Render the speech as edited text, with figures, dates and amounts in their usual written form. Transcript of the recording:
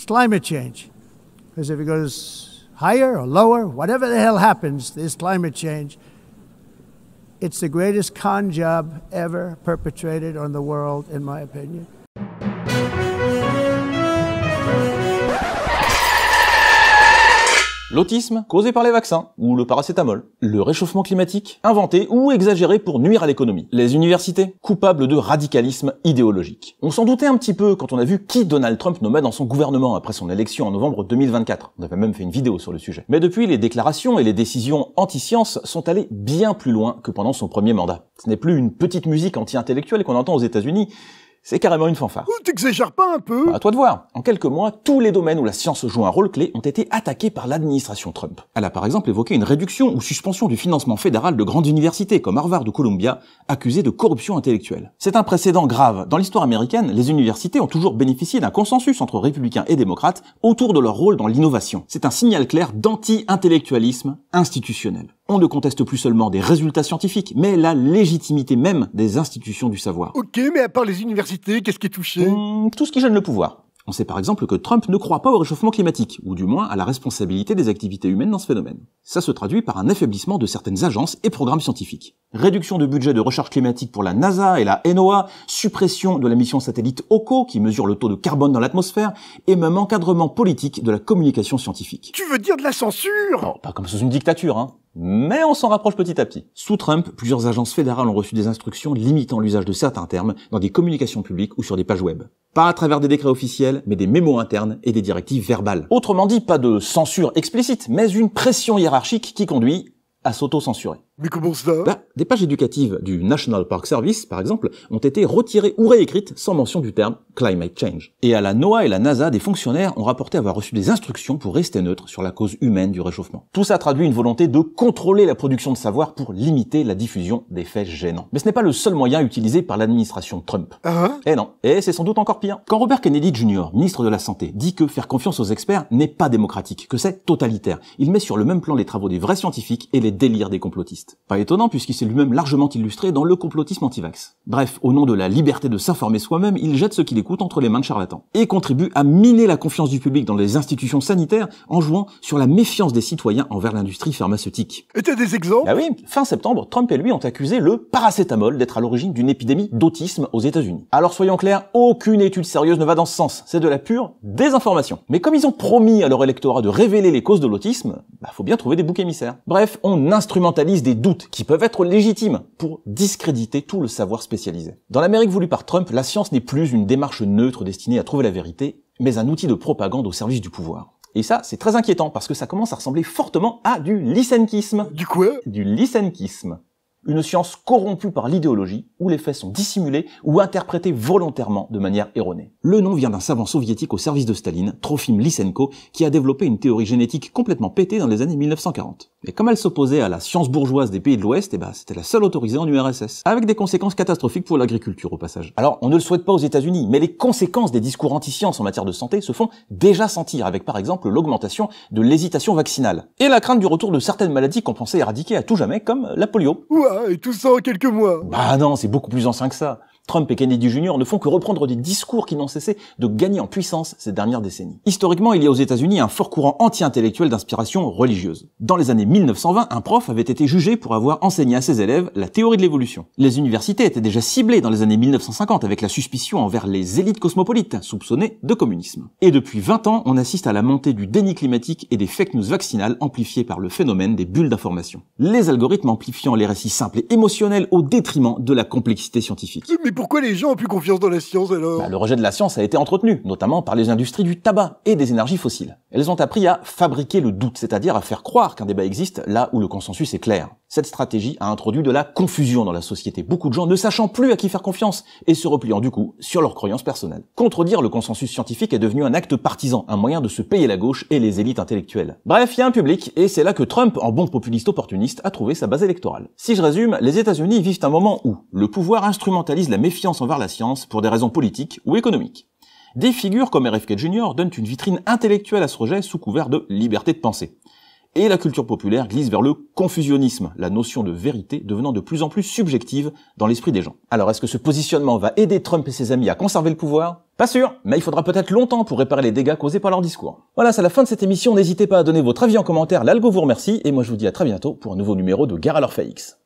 It's climate change. Because if it goes higher or lower, whatever the hell happens, there's climate change. It's the greatest con job ever perpetrated on the world, in my opinion. L'autisme causé par les vaccins, ou le paracétamol. Le réchauffement climatique, inventé ou exagéré pour nuire à l'économie. Les universités, coupables de radicalisme idéologique. On s'en doutait un petit peu quand on a vu qui Donald Trump nommait dans son gouvernement après son élection en novembre 2024. On avait même fait une vidéo sur le sujet. Mais depuis, les déclarations et les décisions anti-science sont allées bien plus loin que pendant son premier mandat. Ce n'est plus une petite musique anti-intellectuelle qu'on entend aux États-Unis, c'est carrément une fanfare. Oh, t'exagères pas un peu? À toi de voir. En quelques mois, tous les domaines où la science joue un rôle clé ont été attaqués par l'administration Trump. Elle a par exemple évoqué une réduction ou suspension du financement fédéral de grandes universités comme Harvard ou Columbia, accusées de corruption intellectuelle. C'est un précédent grave. Dans l'histoire américaine, les universités ont toujours bénéficié d'un consensus entre républicains et démocrates autour de leur rôle dans l'innovation. C'est un signal clair d'anti-intellectualisme institutionnel. On ne conteste plus seulement des résultats scientifiques, mais la légitimité même des institutions du savoir. Ok, mais à part les universités, qu'est-ce qui est touché? Tout ce qui gêne le pouvoir. On sait par exemple que Trump ne croit pas au réchauffement climatique, ou du moins à la responsabilité des activités humaines dans ce phénomène. Ça se traduit par un affaiblissement de certaines agences et programmes scientifiques. Réduction de budget de recherche climatique pour la NASA et la NOAA, suppression de la mission satellite HOCO qui mesure le taux de carbone dans l'atmosphère, et même encadrement politique de la communication scientifique. Tu veux dire de la censure? Non, pas comme sous une dictature, hein. Mais on s'en rapproche petit à petit. Sous Trump, plusieurs agences fédérales ont reçu des instructions limitant l'usage de certains termes dans des communications publiques ou sur des pages web. Pas à travers des décrets officiels, mais des mémos internes et des directives verbales. Autrement dit, pas de censure explicite, mais une pression hiérarchique qui conduit à s'auto-censurer. Mais comment ça? Des pages éducatives du National Park Service, par exemple, ont été retirées ou réécrites sans mention du terme climate change. Et à la NOAA et la NASA, des fonctionnaires ont rapporté avoir reçu des instructions pour rester neutres sur la cause humaine du réchauffement. Tout ça traduit une volonté de contrôler la production de savoir pour limiter la diffusion des faits gênants. Mais ce n'est pas le seul moyen utilisé par l'administration Trump. Eh non, et c'est sans doute encore pire. Quand Robert Kennedy Jr., ministre de la Santé, dit que faire confiance aux experts n'est pas démocratique, que c'est totalitaire, il met sur le même plan les travaux des vrais scientifiques et les délires des complotistes. Pas étonnant puisqu'il s'est lui-même largement illustré dans le complotisme anti-vax. Bref, au nom de la liberté de s'informer soi-même, il jette ceux qui l'écoutent entre les mains de charlatans. Et contribue à miner la confiance du public dans les institutions sanitaires en jouant sur la méfiance des citoyens envers l'industrie pharmaceutique. Et t'as des exemples? Ah oui, fin septembre, Trump et lui ont accusé le paracétamol d'être à l'origine d'une épidémie d'autisme aux États-Unis. Alors soyons clairs, aucune étude sérieuse ne va dans ce sens, c'est de la pure désinformation. Mais comme ils ont promis à leur électorat de révéler les causes de l'autisme, faut bien trouver des boucs émissaires. Bref, on instrumentalise des doutes qui peuvent être légitimes pour discréditer tout le savoir spécialisé. Dans l'Amérique voulue par Trump, la science n'est plus une démarche neutre destinée à trouver la vérité, mais un outil de propagande au service du pouvoir. Et ça, c'est très inquiétant parce que ça commence à ressembler fortement à du lysenkisme. Du quoi? Du lysenkisme. Une science corrompue par l'idéologie, où les faits sont dissimulés ou interprétés volontairement de manière erronée. Le nom vient d'un savant soviétique au service de Staline, Trofim Lysenko, qui a développé une théorie génétique complètement pétée dans les années 1940. Et comme elle s'opposait à la science bourgeoise des pays de l'Ouest, c'était la seule autorisée en URSS, avec des conséquences catastrophiques pour l'agriculture au passage. Alors, on ne le souhaite pas aux États-Unis, mais les conséquences des discours anti-science en matière de santé se font déjà sentir, avec par exemple l'augmentation de l'hésitation vaccinale, et la crainte du retour de certaines maladies qu'on pensait éradiquer à tout jamais, comme la polio. Et tout ça en quelques mois. Bah non, c'est beaucoup plus ancien que ça. Trump et Kennedy Jr. ne font que reprendre des discours qui n'ont cessé de gagner en puissance ces dernières décennies. Historiquement, il y a aux États-Unis un fort courant anti-intellectuel d'inspiration religieuse. Dans les années 1920, un prof avait été jugé pour avoir enseigné à ses élèves la théorie de l'évolution. Les universités étaient déjà ciblées dans les années 1950 avec la suspicion envers les élites cosmopolites, soupçonnées de communisme. Et depuis 20 ans, on assiste à la montée du déni climatique et des fake news vaccinales amplifiées par le phénomène des bulles d'information. Les algorithmes amplifiant les récits simples et émotionnels au détriment de la complexité scientifique. Mais pourquoi les gens ont plus confiance dans la science alors? Le rejet de la science a été entretenu, notamment par les industries du tabac et des énergies fossiles. Elles ont appris à fabriquer le doute, c'est-à-dire à faire croire qu'un débat existe là où le consensus est clair. Cette stratégie a introduit de la confusion dans la société, beaucoup de gens ne sachant plus à qui faire confiance et se repliant du coup sur leurs croyances personnelles. Contredire le consensus scientifique est devenu un acte partisan, un moyen de se payer la gauche et les élites intellectuelles. Bref, il y a un public, et c'est là que Trump, en bon populiste opportuniste, a trouvé sa base électorale. Si je résume, les États-Unis vivent un moment où le pouvoir instrumentalise la méfiance envers la science pour des raisons politiques ou économiques. Des figures comme RFK Jr. donnent une vitrine intellectuelle à ce rejet sous couvert de liberté de penser. Et la culture populaire glisse vers le confusionnisme, la notion de vérité devenant de plus en plus subjective dans l'esprit des gens. Alors est-ce que ce positionnement va aider Trump et ses amis à conserver le pouvoir? Pas sûr, mais il faudra peut-être longtemps pour réparer les dégâts causés par leur discours. Voilà, c'est la fin de cette émission, n'hésitez pas à donner votre avis en commentaire, l'algo vous remercie, et moi je vous dis à très bientôt pour un nouveau numéro de Guerre à l'Orphéix.